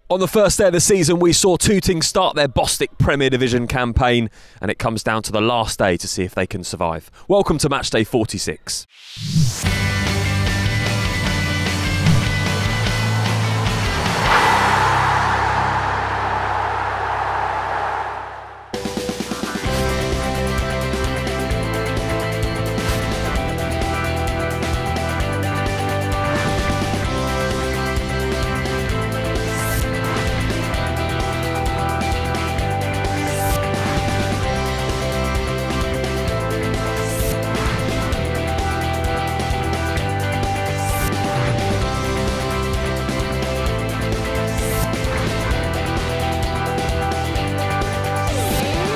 On the first day of the season, we saw Tooting start their Bostik Premier Division campaign, and it comes down to the last day to see if they can survive. Welcome to match day 46.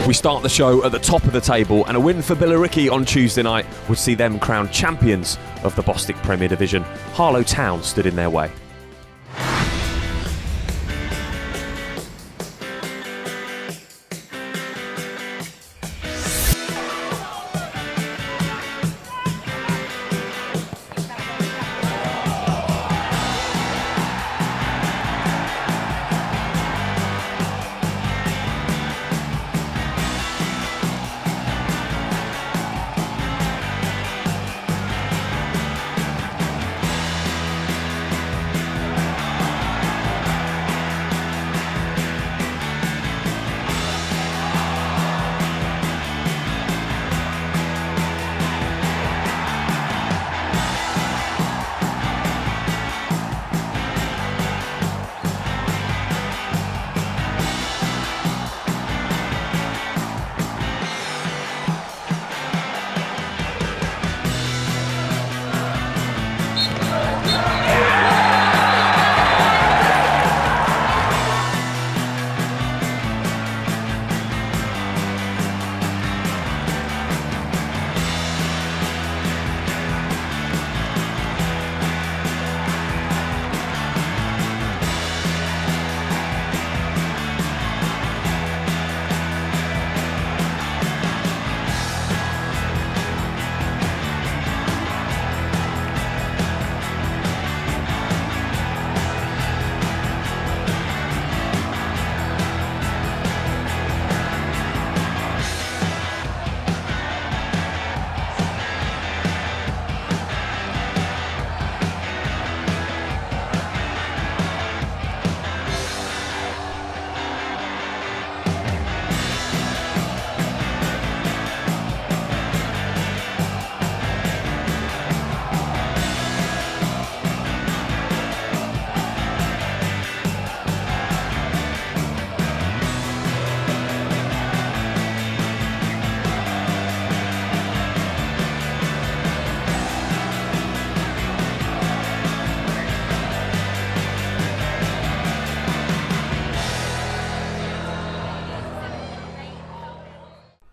We start the show at the top of the table, and a win for Billericay on Tuesday night would see them crowned champions of the Bostik Premier Division. Harrow Town stood in their way.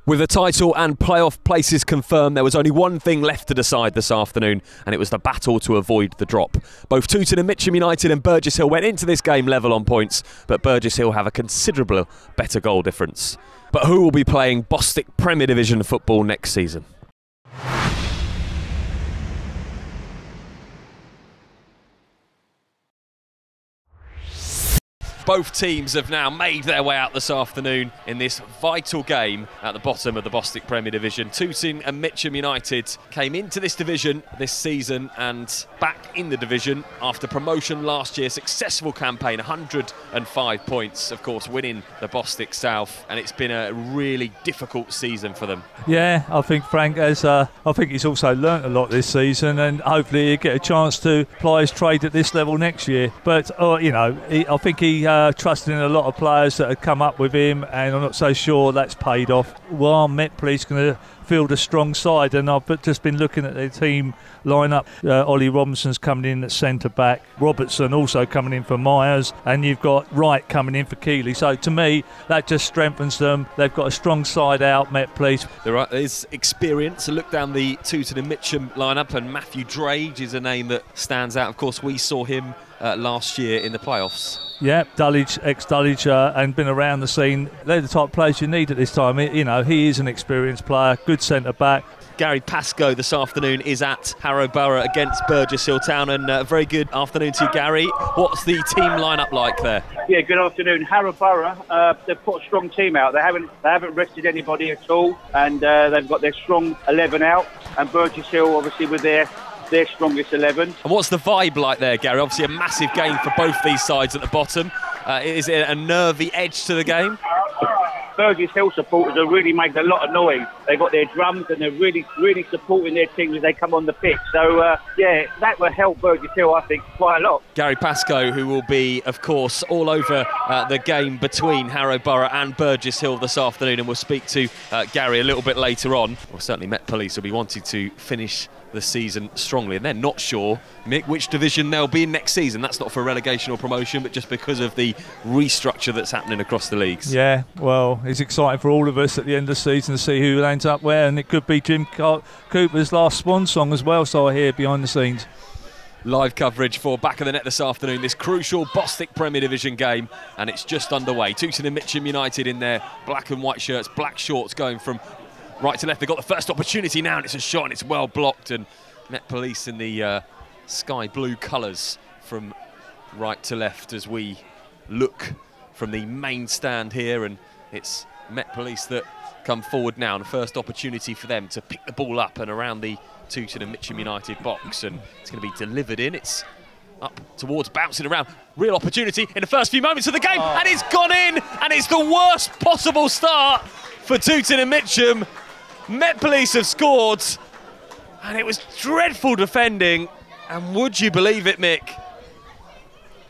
With the title and playoff places confirmed, there was only one thing left to decide this afternoon, and it was the battle to avoid the drop. Both Tooting and Mitcham United and Burgess Hill went into this game level on points, but Burgess Hill have a considerable better goal difference. But who will be playing Bostik Premier Division football next season? Both teams have now made their way out this afternoon in this vital game at the bottom of the Bostik Premier Division. Tooting and Mitcham United came into this division this season and back in the division after promotion last year. Successful campaign, 105 points, of course, winning the Bostik South, and it's been a really difficult season for them. Yeah, I think Frank has. I think he's also learnt a lot this season, and hopefully he'll get a chance to ply his trade at this level next year. But you know, I think he trusted in a lot of players that had come up with him, and I'm not so sure that's paid off. Well, Met Police going to field a strong side, and I've just been looking at their team lineup. Ollie Robinson's coming in at centre back, Robertson also coming in for Myers, and you've got Wright coming in for Keeley. So to me, that just strengthens them. They've got a strong side out, Met Police. There is experience. A look down the Tooting and Mitcham lineup, and Matthew Drage is a name that stands out. Of course, we saw him last year in the playoffs. Yeah, Dulwich, ex-Dulwich, and been around the scene. They're the type of players you need at this time. You know, he is an experienced player, good centre-back. Gary Pascoe this afternoon is at Harrow Borough against Burgess Hill Town, and a very good afternoon to you, Gary. What's the team lineup like there? Yeah, good afternoon. Harrow Borough, they've put a strong team out. They haven't rested anybody at all, and they've got their strong 11 out. And Burgess Hill, obviously, with their strongest 11. And what's the vibe like there, Gary? Obviously a massive game for both these sides at the bottom. Is it a nervy edge to the game? Burgess Hill supporters are really making a lot of noise. They've got their drums and they're really supporting their team as they come on the pitch. So, yeah, that will help Burgess Hill, I think, quite a lot. Gary Pascoe, who will be, of course, all over the game between Harrow Borough and Burgess Hill this afternoon, and we'll speak to Gary a little bit later on. Well, certainly Met Police will be wanting to finish the season strongly, and they're not sure, Mick, which division they'll be in next season. That's not for relegation or promotion, but just because of the restructure that's happening across the leagues. Yeah, well, it's exciting for all of us at the end of the season to see who lands up where, and it could be Jim Cooper's last swan song as well, so I hear behind the scenes. Live coverage for Back of the Net this afternoon, this crucial Bostik Premier Division game, and it's just underway. Tooting Mitcham United in their black and white shirts, black shorts, going from right to left. They've got the first opportunity now, and it's a shot, and it's well blocked. And Met Police in the sky blue colours from right to left as we look from the main stand here. And it's Met Police that come forward now, and the first opportunity for them to pick the ball up and around the Tooting and Mitcham United box. And it's going to be delivered in. It's up towards, bouncing around. Real opportunity in the first few moments of the game, and it's gone in, and it's the worst possible start for Tooting and Mitcham. Met Police have scored, and it was dreadful defending, and would you believe it, Mick?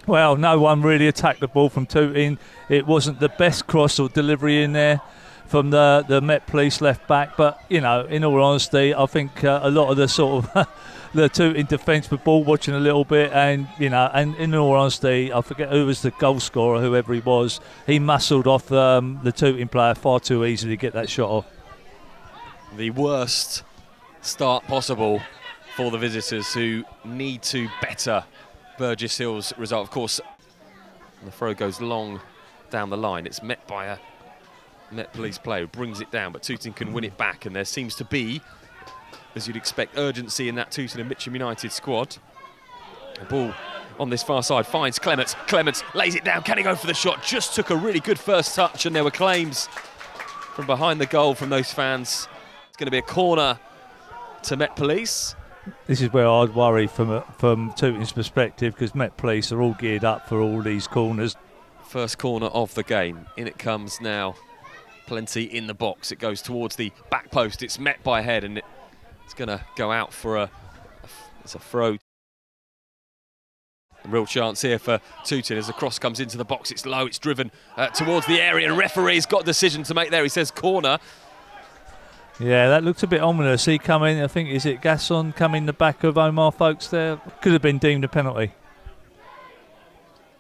Well, no one really attacked the ball from Tooting. It wasn't the best cross or delivery in there from the Met Police left back, but, you know, in all honesty, I think a lot of the sort of the Tooting defence were ball watching a little bit, and, you know, and in all honesty, I forget who was the goal scorer, whoever he was, he muscled off the Tooting player far too easily to get that shot off. The worst start possible for the visitors, who need to better Burgess Hill's result. Of course, the throw goes long down the line. It's met by a Met Police player who brings it down, but Tooting can win it back, and there seems to be, as you'd expect, urgency in that Tooting and Mitcham United squad. The ball on this far side finds Clements. Clements lays it down. Can he go for the shot? Just took a really good first touch, and there were claims from behind the goal from those fans. It's going to be a corner to Met Police. This is where I'd worry from Tooting's perspective, because Met Police are all geared up for all these corners. First corner of the game. In it comes now. Plenty in the box. It goes towards the back post. It's met by a head, and it's going to go out for it's a throw. A real chance here for Tooting as the cross comes into the box. It's low. It's driven towards the area, and referee's got a decision to make there. He says corner. Yeah, that looked a bit ominous. He come in, I think, is it Gasson coming the back of Omar Folkes there? Could have been deemed a penalty.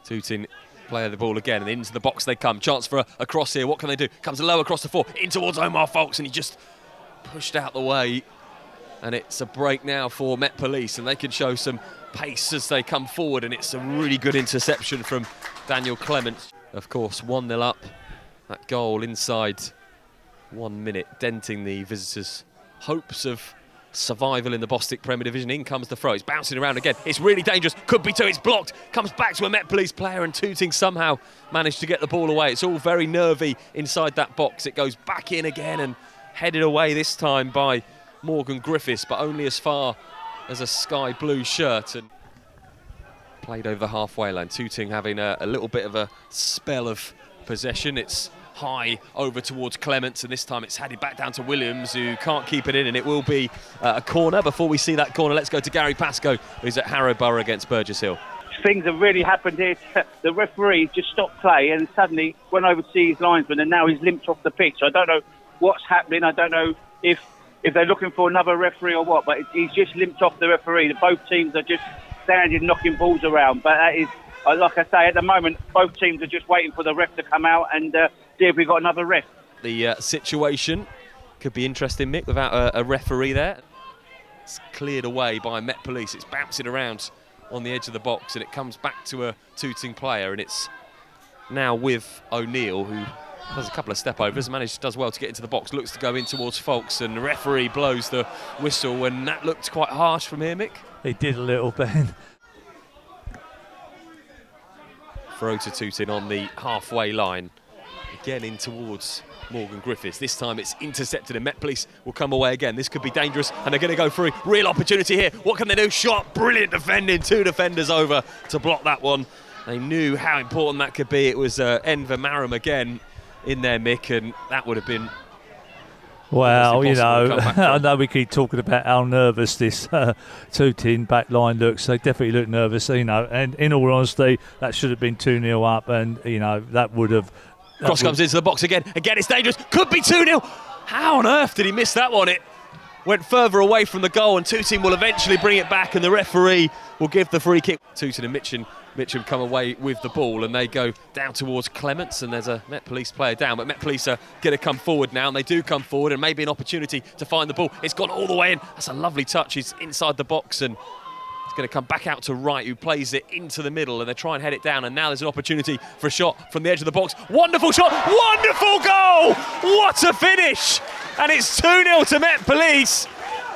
Tooting play the ball again, and into the box they come. Chance for a cross here. What can they do? Comes low across the floor, in towards Omar Folkes, and he just pushed out the way. And it's a break now for Met Police, and they can show some pace as they come forward, and it's a really good interception from Daniel Clements. Of course, 1-0 up. That goal inside 1 minute, denting the visitors' hopes of survival in the Bostik Premier Division. In comes the throw. It's bouncing around again. It's really dangerous. Could be two. It's blocked. Comes back to a Met Police player, and Tooting somehow managed to get the ball away. It's all very nervy inside that box. It goes back in again and headed away this time by Morgan Griffiths, but only as far as a sky blue shirt, and played over the halfway line. Tooting having a little bit of a spell of possession. It's high over towards Clements, and this time it's headed back down to Williams, who can't keep it in, and it will be a corner. Before we see that corner, let's go to Gary Pascoe, who's at Harrow Borough against Burgess Hill. Things have really happened here. The referee just stopped play and suddenly went over to see his linesman, and now he's limped off the pitch. I don't know what's happening. I don't know if they're looking for another referee or what, but he's just limped off the referee. Both teams are just standing, knocking balls around, but that is, like I say, at the moment, both teams are just waiting for the ref to come out and see if we've got another ref. The situation could be interesting, Mick, without a referee there. It's cleared away by Met Police. It's bouncing around on the edge of the box, and it comes back to a Tooting player, and it's now with O'Neill, who Does a couple of step overs, does well to get into the box, looks to go in towards Folkes, and the referee blows the whistle, and that looked quite harsh from here, Mick. He did a little, Ben. Throw to Tooting on the halfway line. Again in towards Morgan Griffiths. This time it's intercepted and Met Police will come away again. This could be dangerous and they're going to go through. Real opportunity here. What can they do? Shot. Brilliant defending. 2 defenders over to block that one. They knew how important that could be. It was Enver Maram again in there, Mick, and that would have been... Well, you know, I know we keep talking about how nervous this Tooting back line looks. They definitely look nervous, you know, and in all honesty, that should have been 2-0 up, and, you know, that would have... Cross comes into the box again. Again, it's dangerous. Could be 2-0. How on earth did he miss that one? It went further away from the goal, and Tooting will eventually bring it back, and the referee will give the free kick. Tooting and Mitcham come away with the ball, and they go down towards Clements, and there's a Met Police player down, but Met Police are going to come forward now, and they do come forward, and maybe an opportunity to find the ball. It's gone all the way in. That's a lovely touch. He's inside the box, and it's going to come back out to Wright, who plays it into the middle, and they try and head it down, and now there's an opportunity for a shot from the edge of the box. Wonderful shot, wonderful goal! What a finish! And it's 2-0 to Met Police.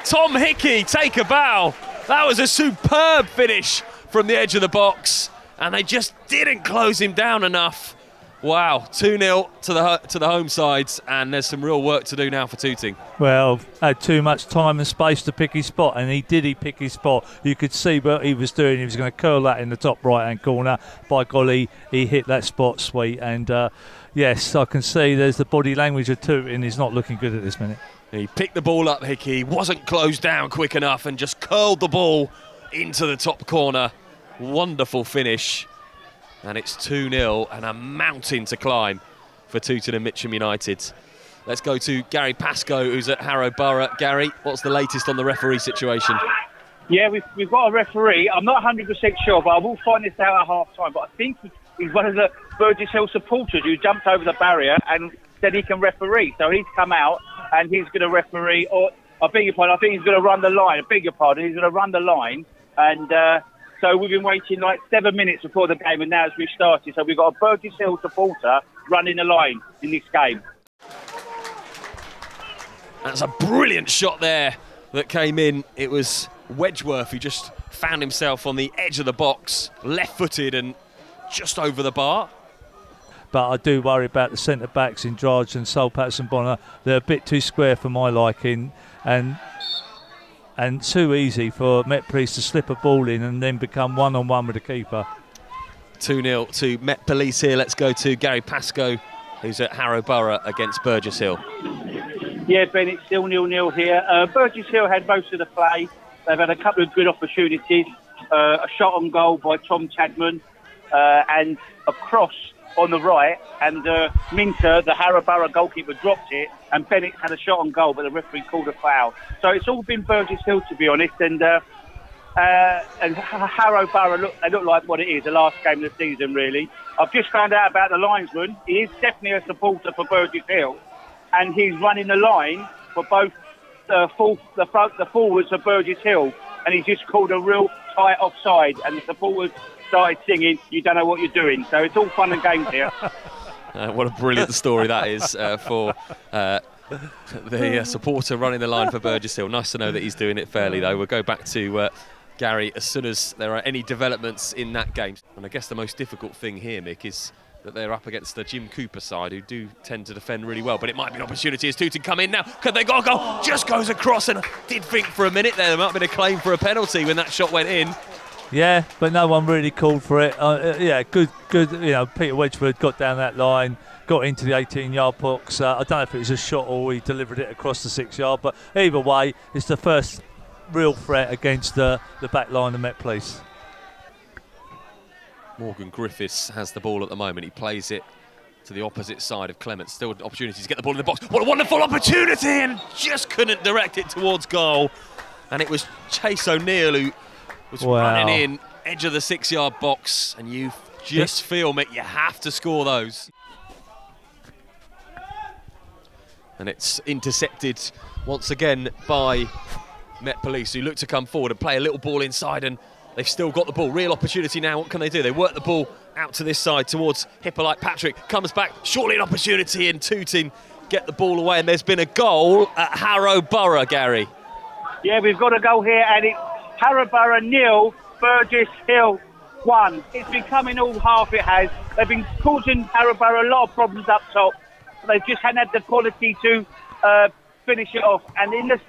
Tom Hickey, take a bow. That was a superb finish from the edge of the box, and they just didn't close him down enough. Wow, 2-0 to the home sides, and there's some real work to do now for Tooting. Well, had too much time and space to pick his spot, and he pick his spot. You could see what he was doing. He was going to curl that in the top right-hand corner. By golly, he hit that spot sweet, and yes, I can see there's the body language of Tooting. He's not looking good at this minute. He picked the ball up, Hickey, wasn't closed down quick enough, and just curled the ball into the top corner. Wonderful finish. And it's 2-0 and a mountain to climb for Tooting and Mitcham United. Let's go to Gary Pascoe, who's at Harrow Borough. Gary, what's the latest on the referee situation? Yeah, we've got a referee. I'm not 100% sure, but I will find this out at half-time. But I think he's one of the Burgess Hill supporters who jumped over the barrier and said he can referee. So he's come out and he's going to referee, or I beg your pardon, I think he's going to run the line. I beg your pardon, he's going to run the line. And... so we've been waiting like 7 minutes before the game, and now it's restarted. So we've got a Burgess Hill supporter running the line in this game. That's a brilliant shot there that came in. It was Wedgeworth who just found himself on the edge of the box, left-footed and just over the bar. But I do worry about the centre-backs in Drudge and Sol Patterson-Bonner. They're a bit too square for my liking, and too easy for Met Police to slip a ball in and then become one-on-one with the keeper. 2-0 to Met Police here. Let's go to Gary Pascoe, who's at Harrow Borough against Burgess Hill. Yeah, Ben, it's still 0-0 here. Burgess Hill had most of the play. They've had a couple of good opportunities. A shot on goal by Tom Chadman and a cross on the right, and Minter, the Harrow Borough goalkeeper, dropped it, and Bennett had a shot on goal, but the referee called a foul. So it's all been Burgess Hill, to be honest, and Harrow Borough look like what it is, the last game of the season, really. I've just found out about the linesman. He is definitely a supporter for Burgess Hill, and he's running the line for both the forwards of Burgess Hill, and he's just called a real tight offside, and the supporters started singing, "You don't know what you're doing." So it's all fun and games here. What a brilliant story that is for the supporter running the line for Burgess Hill. Nice to know that he's doing it fairly, though. We'll go back to Gary as soon as there are any developments in that game. And I guess the most difficult thing here, Mick, is that they're up against the Jim Cooper side, who do tend to defend really well. But it might be an opportunity as Tooting come in now. Could they go? Just goes across, and I did think for a minute there might have been a claim for a penalty when that shot went in. Yeah, but no one really called for it. Yeah, good. You know, Peter Wedgwood got down that line, got into the 18-yard box. I don't know if it was a shot or he delivered it across the 6-yard, but either way, it's the first real threat against the back line of Met Police. Morgan Griffiths has the ball at the moment. He plays it to the opposite side of Clements. Still an opportunity to get the ball in the box. What a wonderful opportunity, and just couldn't direct it towards goal. And it was Chase O'Neill who was running in, edge of the 6-yard box, and you just feel, Mick, you have to score those. And it's intercepted once again by Met Police, who look to come forward and play a little ball inside, and they've still got the ball. Real opportunity now. What can they do? They work the ball out to this side towards Hippolyte Patrick. Comes back, shortly an opportunity, and Tooting get the ball away. And there's been a goal at Harrow Borough, Gary. Yeah, we've got a goal here, and it's Harrow Borough 0, Burgess Hill 1. It's been coming all half, it has. They've been causing Harrow Borough a lot of problems up top. They just hadn't had the quality to finish it off. And in this,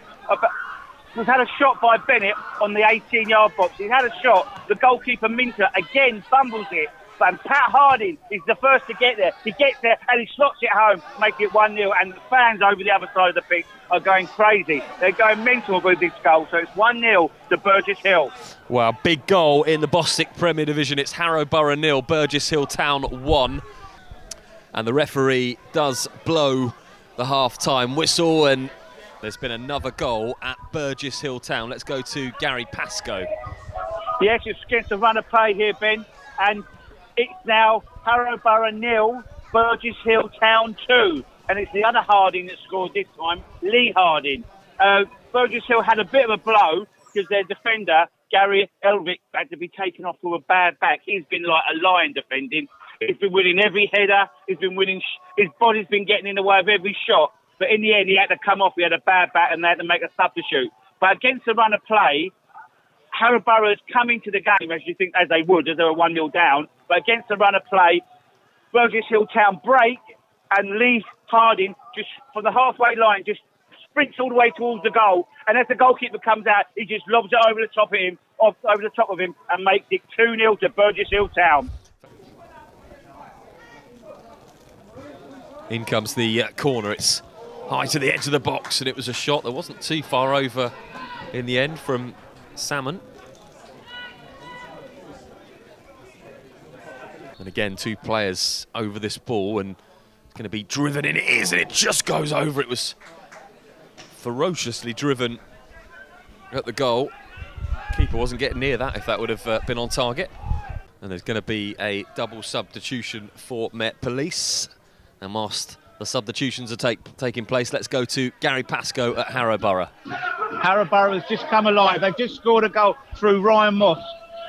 we've had a shot by Bennett on the 18-yard box. He's had a shot. The goalkeeper, Minter, again fumbles it. And Pat Harding is the first to get there. He gets there and he slots it home, making it 1-0. And the fans over the other side of the pitch are going crazy. They're going mental with this goal. So it's 1-0 to Burgess Hill. Wow, big goal in the Bostik Premier Division. It's Harrow Borough 0, Burgess Hill Town 1. And the referee does blow the half-time whistle, and there's been another goal at Burgess Hill Town. Let's go to Gary Pascoe. Yes, it's against a run of play here, Ben. And it's now Harrow Borough 0, Burgess Hill Town 2. And it's the other Harding that scored this time, Lee Harding. Burgess Hill had a bit of a blow because their defender, Gary Elvick, had to be taken off with a bad back. He's been like a lion defending. He's been winning every header. He's been winning. His body's been getting in the way of every shot. But in the end, he had to come off. He had a bad back, and they had to make a substitute. But against the run of play, Harrow Borough has come into the game as they would, as they were 1-0 down. But against the run of play, Burgess Hill Town break, and Lee Harding just from the halfway line just sprints all the way towards the goal. And as the goalkeeper comes out, he just lobs it over the top of him, and makes it 2-0 to Burgess Hill Town. In comes the corner. It's high to the edge of the box, and it was a shot that wasn't too far over in the end from Salmon. And again, two players over this ball, and it's going to be driven in. It is, and it just goes over. It was ferociously driven at the goal. Keeper wasn't getting near that if that would have been on target. And there's going to be a double substitution for Met Police. And whilst the substitutions are taking place, let's go to Gary Pascoe at Harrow Borough. Harrow Borough has just come alive. They've just scored a goal through Ryan Moss.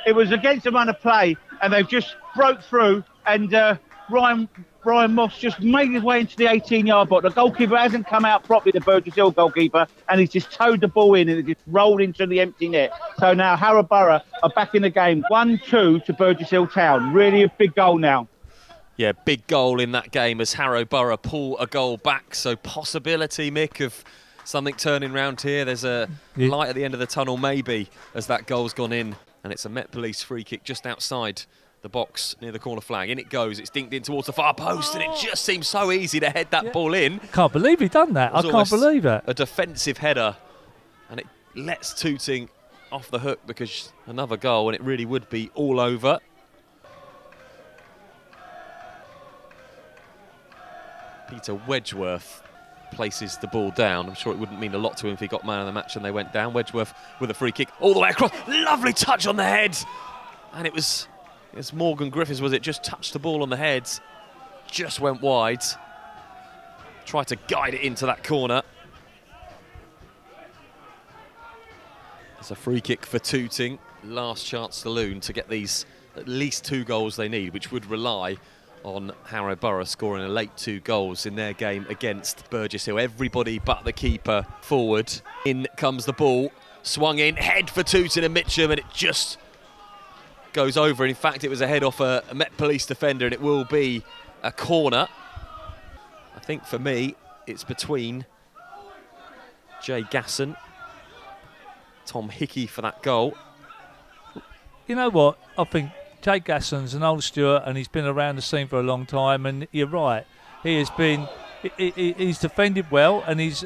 It was against a run of play, and they've just broke through, and Ryan Moss just made his way into the 18-yard box. The goalkeeper hasn't come out properly, the Burgess Hill goalkeeper, and he's just towed the ball in, and it just rolled into the empty net. So now Harrow Borough are back in the game. 1-2 to Burgess Hill Town. Really a big goal now. Yeah, big goal in that game as Harrow Borough pull a goal back. So possibility, Mick, of something turning round here. There's a light at the end of the tunnel, maybe, as that goal's gone in. And it's a Met Police free kick just outside the box near the corner flag. In it goes. It's dinked in towards the far post, and it just seems so easy to head that ball in. Can't believe he done that. I can't believe it. A defensive header, and it lets Tooting off the hook because another goal, and it really would be all over. Peter Wedgeworth places the ball down. I'm sure it wouldn't mean a lot to him if he got man of the match and they went down. Wedgeworth with a free kick all the way across. Lovely touch on the head. And it was Morgan Griffiths, was it? Just touched the ball on the head. Just went wide. Tried to guide it into that corner. It's a free kick for Tooting. Last chance saloon to get these at least 2 goals they need, which would rely on Harrow Borough scoring a late 2 goals in their game against Burgess Hill. Everybody but the keeper forward. In comes the ball, swung in, head for Tooting and Mitcham, and it just goes over. In fact, it was a head off a Met Police defender, and it will be a corner. I think for me, it's between Jay Gasson, Tom Hickey for that goal. You know what? I think Jay Gasson's an old Stuart, and he's been around the scene for a long time. And you're right, he has been. He's defended well, and he's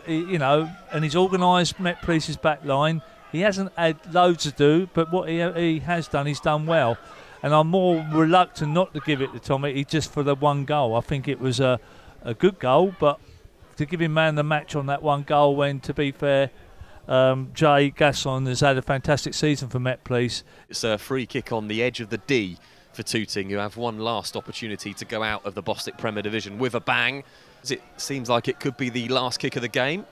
organised Met Police's back line. He hasn't had loads to do, but what he has done, he's done well. And I'm more reluctant not to give it to Tom Hickey just for the 1 goal. I think it was a good goal, but to give him man of the match on that 1 goal, when, to be fair, Jay Gasson has had a fantastic season for Met Police. It's a free kick on the edge of the D for Tooting, who have one last opportunity to go out of the Bostik Premier Division with a bang, as it seems like it could be the last kick of the game.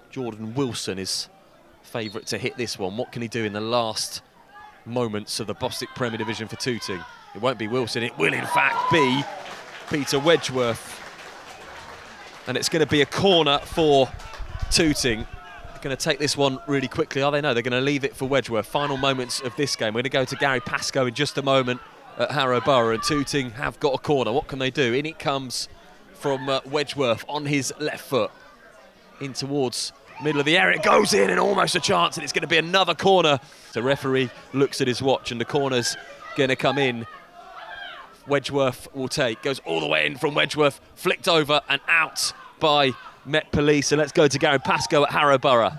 Jordan Wilson is favourite to hit this one. What can he do in the last moments of the Bostik Premier Division for Tooting. It won't be Wilson, it will in fact be Peter Wedgeworth. And it's going to be a corner for Tooting. They're going to take this one really quickly, are they? No, they're going to leave it for Wedgeworth. Final moments of this game. We're going to go to Gary Pascoe in just a moment at Harrow Borough, and Tooting have got a corner. What can they do? In it comes from Wedgeworth on his left foot. In towards middle of the area, it goes in and almost a chance, and it's going to be another corner. The referee looks at his watch and the corner's going to come in. Wedgeworth will take, goes all the way in from Wedgeworth, flicked over and out by Met Police. So let's go to Gary Pascoe at Harrow Borough.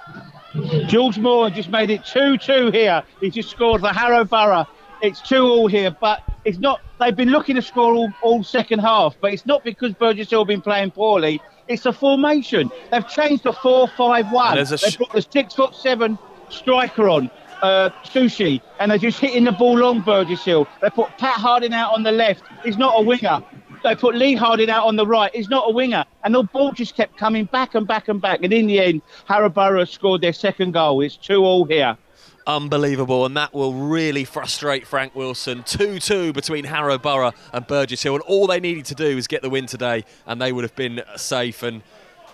George Moore just made it 2-2 here. He just scored for Harrow Borough. It's 2-2 here, but it's not. They've been looking to score all second half, but it's not because Burgess have been playing poorly. It's a formation. They've changed to 4-5-1. They've put the 6'7" striker on, Sushi, and they're just hitting the ball long, Burgess Hill. They put Pat Harding out on the left. He's not a winger. They put Lee Harding out on the right. He's not a winger. And the ball just kept coming back and back and back. And in the end, Harrow Borough scored their second goal. It's 2-2 here. Unbelievable, and that will really frustrate Frank Wilson. 2-2 between Harrow Borough and Burgess Hill, and all they needed to do was get the win today, and they would have been safe. And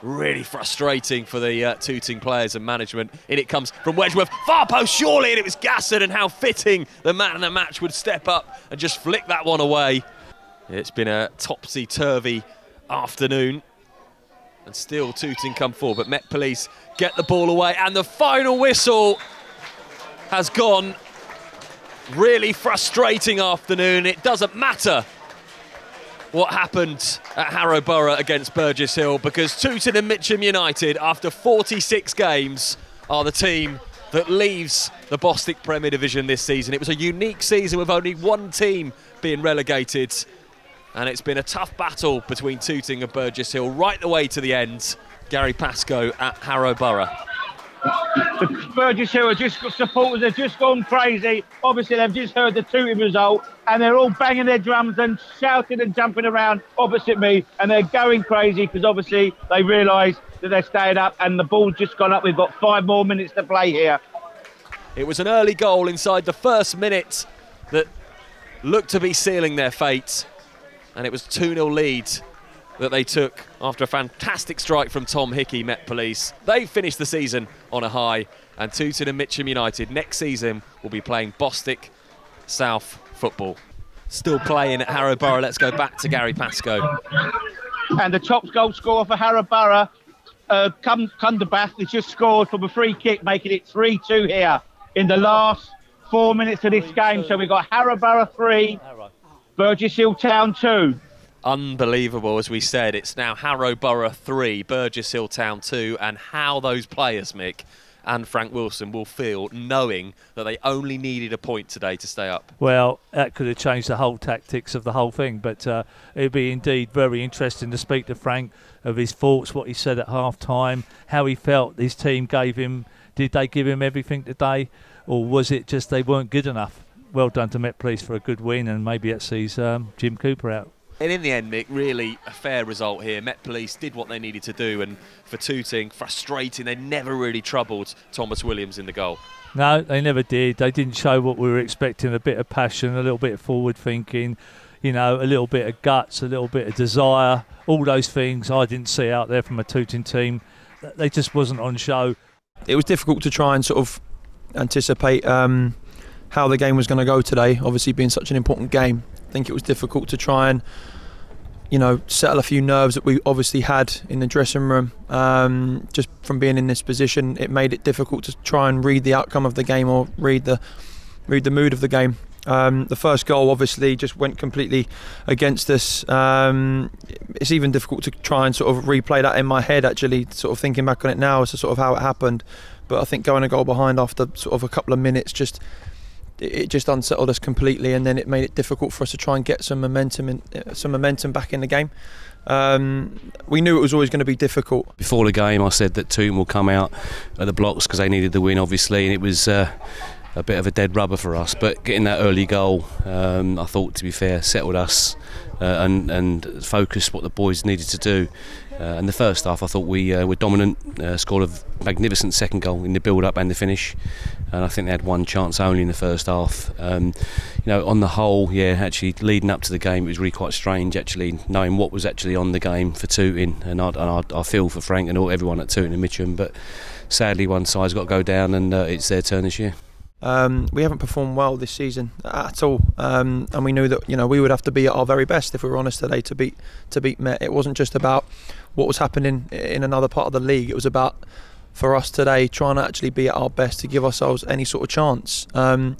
really frustrating for the Tooting players and management. In it comes from Wedgeworth, far post surely, and it was Gassard, and how fitting the man of the match would step up and just flick that one away. It's been a topsy-turvy afternoon, and still Tooting come forward, but Met Police get the ball away, and the final whistle has gone. Really frustrating afternoon. It doesn't matter what happened at Harrow Borough against Burgess Hill, because Tooting Mitcham United, after 46 games, are the team that leaves the Bostik Premier Division this season. It was a unique season with only one team being relegated, and it's been a tough battle between Tooting and Burgess Hill right the way to the end. Gary Pascoe at Harrow Borough. The Burgess Hill supporters have just gone crazy. Obviously, they've just heard the Tooting result, and they're all banging their drums and shouting and jumping around opposite me, and they're going crazy because obviously they realise that they're staying up, and the ball's just gone up. We've got 5 more minutes to play here. It was an early goal inside the first minute that looked to be sealing their fate, and it was 2-0 lead that they took after a fantastic strike from Tom Hickey, Met Police. They finished the season on a high, and Tooting Mitcham United next season will be playing Bostik South football. Still playing at Harrow Borough. Let's go back to Gary Pascoe. And the top goal scorer for Harrow Borough, Kunderbath, has just scored from a free kick, making it 3-2 here in the last 4 minutes of this game. So we've got Harrow Borough 3, Burgess Hill Town 2. Unbelievable, as we said. It's now Harrow Borough 3, Burgess Hill Town 2, and how those players, Mick, and Frank Wilson will feel knowing that they only needed a point today to stay up. Well, that could have changed the whole tactics of the whole thing, but it'd be indeed very interesting to speak to Frank of his thoughts, what he said at half-time, how he felt his team gave him. Did they give him everything today, or was it just they weren't good enough? Well done to Met Police for a good win, and maybe that sees Jim Cooper out. And in the end, Mick, really a fair result here. Met Police did what they needed to do, and for Tooting, frustrating, they never really troubled Thomas Williams in the goal. No, they never did. They didn't show what we were expecting, a bit of passion, a little bit of forward thinking, you know, a little bit of guts, a little bit of desire, all those things I didn't see out there from a Tooting team. They just wasn't on show. It was difficult to try and sort of anticipate how the game was going to go today, obviously being such an important game. I think it was difficult to try and, you know, settle a few nerves that we obviously had in the dressing room. Just from being in this position, it made it difficult to try and read the outcome of the game or read the mood of the game. The first goal obviously just went completely against us. It's even difficult to try and sort of replay that in my head, actually, sort of thinking back on it now as to sort of how it happened. But I think going a goal behind after sort of a couple of minutes it just unsettled us completely, and then it made it difficult for us to try and get some momentum back in the game. We knew it was always going to be difficult. Before the game, I said that Tooting will come out at the blocks because they needed the win, obviously, and it was a bit of a dead rubber for us. But getting that early goal, I thought, to be fair, settled us and focused what the boys needed to do. In the first half, I thought we were dominant, scored a magnificent second goal in the build-up and the finish, and I think they had one chance only in the first half. You know, on the whole, yeah, actually leading up to the game, it was really quite strange, actually, knowing what was actually on the game for Tooting, and I feel for Frank and everyone at Tooting and Mitcham, but sadly one side's got to go down, and it's their turn this year. We haven't performed well this season at all, and we knew that, you know, we would have to be at our very best if we were honest today to beat Met. It wasn't just about what was happening in another part of the league. It was about, for us today, trying to actually be at our best to give ourselves any sort of chance, because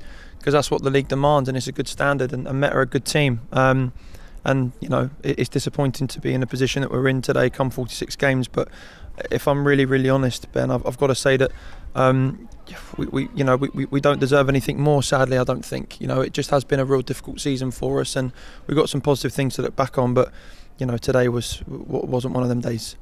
that's what the league demands, and it's a good standard, and Met are a good team. And you know, it's disappointing to be in the position that we're in today, come 46 games. But if I'm really honest, Ben, I've got to say that we don't deserve anything more. Sadly, I don't think. You know, it just has been a real difficult season for us, and we've got some positive things to look back on. But you know, today wasn't one of them days.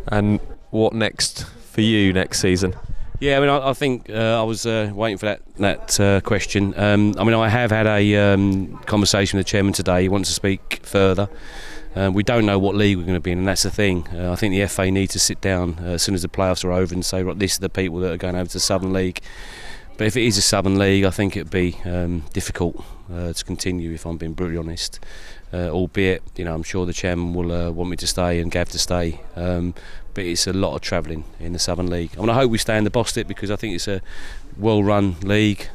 And what next for you next season? Yeah, I mean, I think I was waiting for that question. I mean, I have had a conversation with the chairman today. He wants to speak further. We don't know what league we're going to be in, and that's the thing. I think the FA need to sit down as soon as the playoffs are over and say, right, this are the people that are going over to the Southern League. But if it is a Southern League, I think it'd be difficult to continue, if I'm being brutally honest. Albeit, you know, I'm sure the chairman will want me to stay and Gav to stay. But it's a lot of travelling in the Southern League. I mean, I hope we stay in the Bostik, because I think it's a well-run league.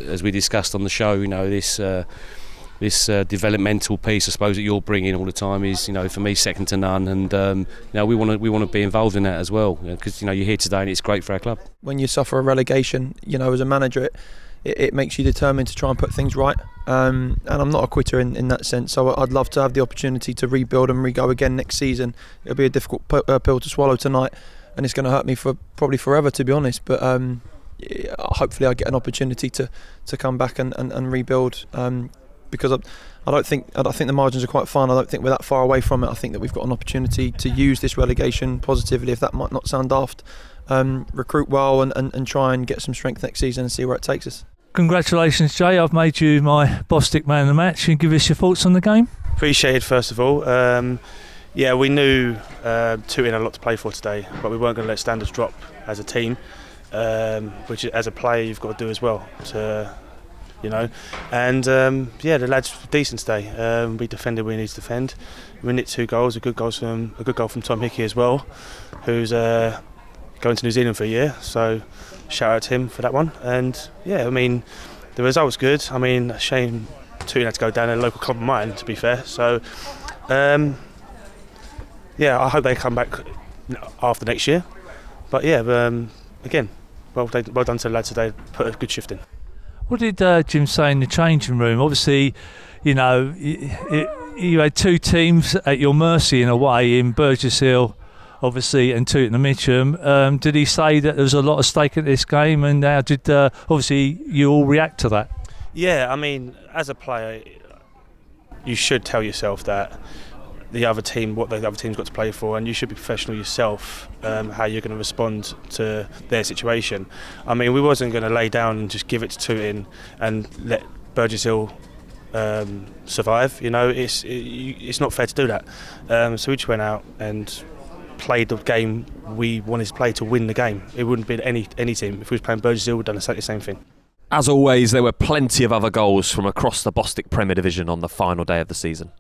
As we discussed on the show, you know, this developmental piece, I suppose, that you're bringing all the time is, you know, for me, second to none. And you know, we want to be involved in that as well, because you know, you're here today and it's great for our club. When you suffer a relegation, you know, as a manager, it makes you determined to try and put things right. And I'm not a quitter in that sense, so I'd love to have the opportunity to rebuild and re-go again next season. It'll be a difficult pill to swallow tonight, and it's going to hurt me for probably forever, to be honest. But hopefully I get an opportunity to come back and rebuild, because I don't think the margins are quite fine. I don't think we're that far away from it. I think that we've got an opportunity to use this relegation positively, if that might not sound daft. Recruit well and try and get some strength next season and see where it takes us. Congratulations, Jay. I've made you my Bostik man of the match. Can you give us your thoughts on the game? Appreciated, first of all. Yeah, we knew Tooting had a lot to play for today, but we weren't going to let standards drop as a team, which as a player you've got to do as well. You know, and yeah, the lads were decent today. We defended where we needed to defend. We nicked 2 goals, a good goal from Tom Hickey as well, who's going to New Zealand for a year. So shout out to him for that one. And yeah, I mean, the result's good. I mean, a shame Tooting had to go down in a local club of mine, to be fair. So yeah, I hope they come back after next year. But yeah, again, well done to the lads today. Put a good shift in. What did Jim say in the changing room? Obviously, you know, you had 2 teams at your mercy in a way, in Burgess Hill, obviously, and Tooting Mitcham. Did he say that there was a lot of stake at this game, and how did obviously you all react to that? Yeah, I mean, as a player, you should tell yourself that the other team, what the other team's got to play for, and you should be professional yourself, how you're going to respond to their situation. I mean, we wasn't going to lay down and just give it to Tooting and let Burgess Hill survive. You know, it's not fair to do that. So we just went out and played the game we wanted to play to win the game. It wouldn't be any team. If we was playing Burgess Hill, we'd done exactly the same thing. As always, there were plenty of other goals from across the Bostik Premier Division on the final day of the season.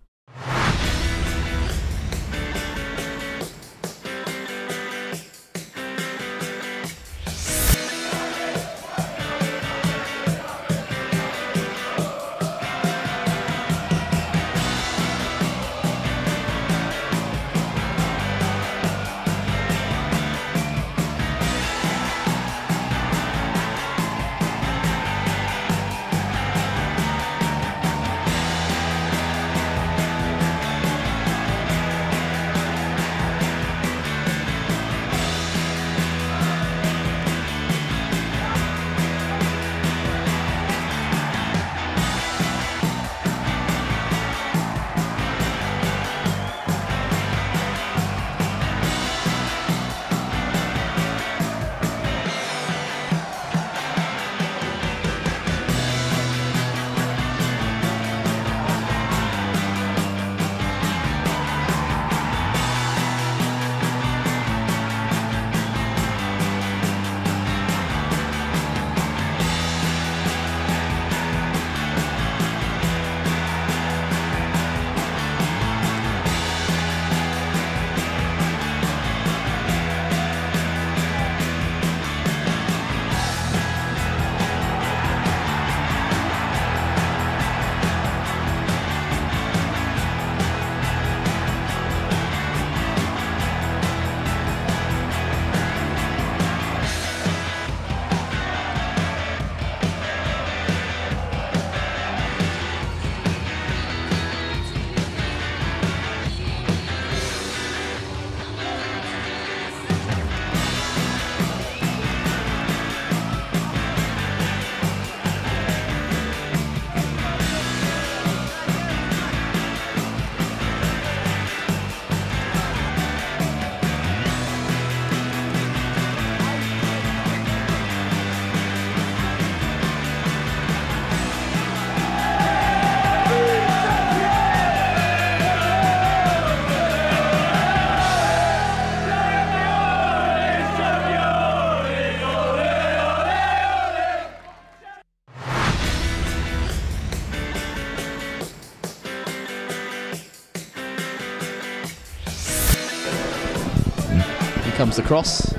comes the cross.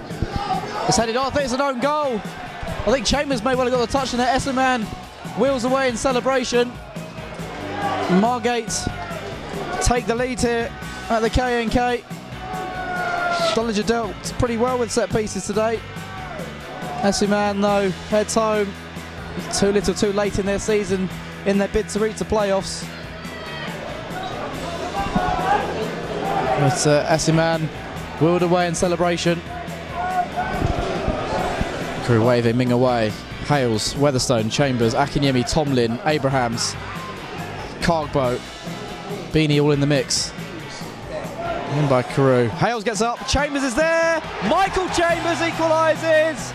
It's headed off. It's an own goal. I think Chambers may well have got the touch in there. Esserman wheels away in celebration. Margate take the lead here at the K&K. Dulwich have dealt pretty well with set pieces today. Esserman though heads home. Too little too late in their season in their bid to reach the playoffs. But Esserman wheeled away in celebration. Crew waving Ming away. Hales, Weatherstone, Chambers, Akinyemi, Tomlin, Abrahams, Cargbo, Beanie all in the mix. In by Carew. Hales gets up, Chambers is there! Michael Chambers equalises!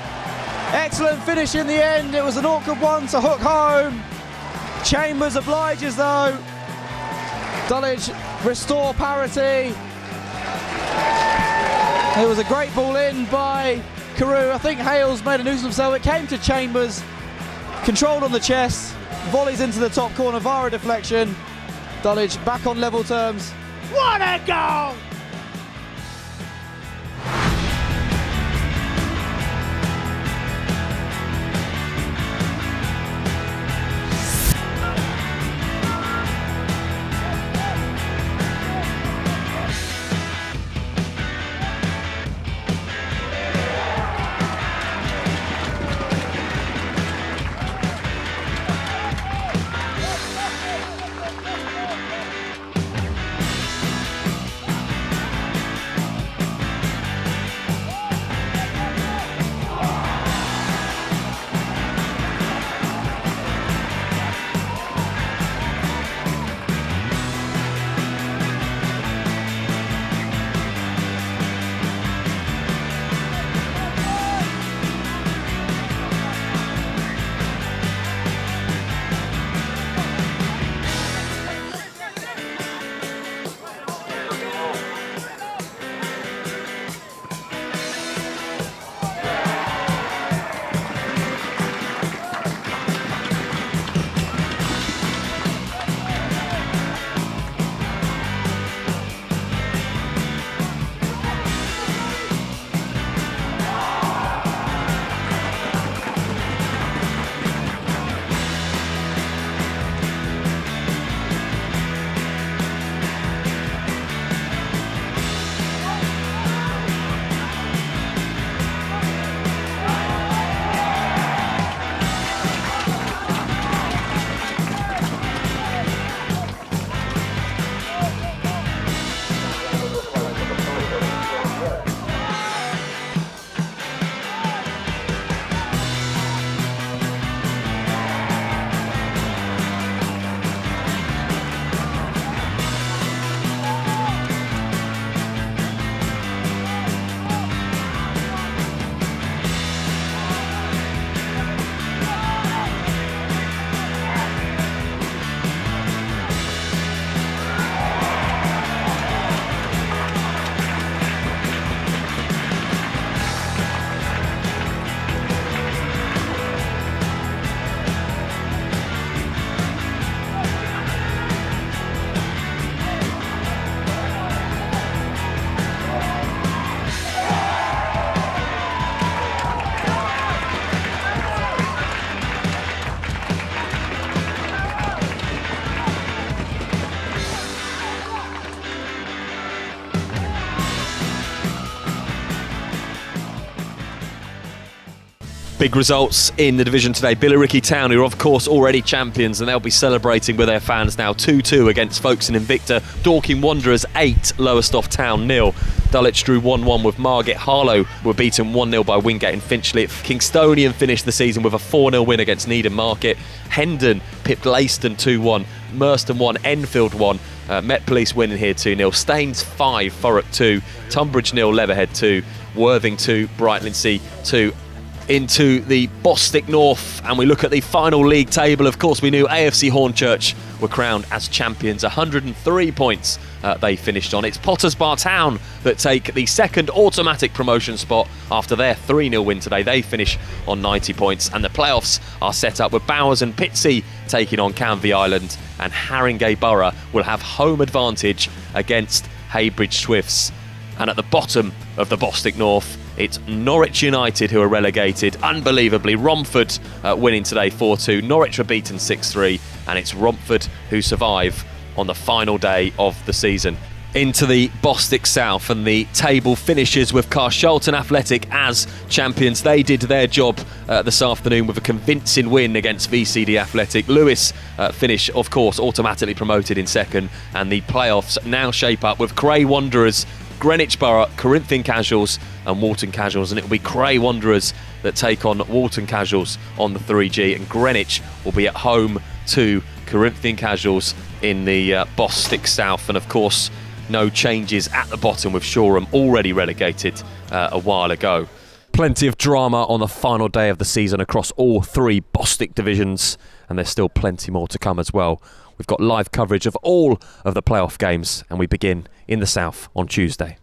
Excellent finish in the end. It was an awkward one to hook home. Chambers obliges though. Dulwich restore parity. It was a great ball in by Carew. I think Hales made a nuisance of himself. It came to Chambers, controlled on the chest, volleys into the top corner via a deflection. Dulwich back on level terms. What a goal! Big results in the division today. Billericay Town, who are of course already champions, and they'll be celebrating with their fans now. 2-2 against Folkestone Invicta. Dorking Wanderers 8, Lowestoft Town 0. Dulwich drew 1-1 with Margate. Harrow were beaten 1-0 by Wingate and Finchley. Kingstonian finished the season with a 4-0 win against Needham Market. Hendon pipped Leiston 2-1. Merston 1, Enfield 1. Met Police winning here 2-0. Staines 5, Thurrock 2. Tunbridge 0, Leatherhead 2. Worthing 2, Brightlingsea 2. Into the Bostik North, and we look at the final league table. Of course, we knew AFC Hornchurch were crowned as champions. 103 points they finished on. It's Potters Bar Town that take the second automatic promotion spot after their 3-0 win today. They finish on 90 points, and the playoffs are set up with Bowers and Pitsea taking on Canvey Island, and Haringey Borough will have home advantage against Heybridge Swifts. And at the bottom of the Bostik North, it's Norwich United who are relegated. Unbelievably, Romford winning today 4-2. Norwich are beaten 6-3, and it's Romford who survive on the final day of the season. Into the Bostik South, and the table finishes with Carshalton Athletic as champions. They did their job this afternoon with a convincing win against VCD Athletic. Lewis finish, of course, automatically promoted in second, and the playoffs now shape up with Cray Wanderers, Greenwich Borough, Corinthian Casuals and Walton Casuals, and it will be Cray Wanderers that take on Walton Casuals on the 3G, and Greenwich will be at home to Corinthian Casuals in the Bostik South. And of course, no changes at the bottom with Shoreham already relegated a while ago. Plenty of drama on the final day of the season across all three Bostik divisions, and there's still plenty more to come as well. We've got live coverage of all of the playoff games, and we begin in the south on Tuesday.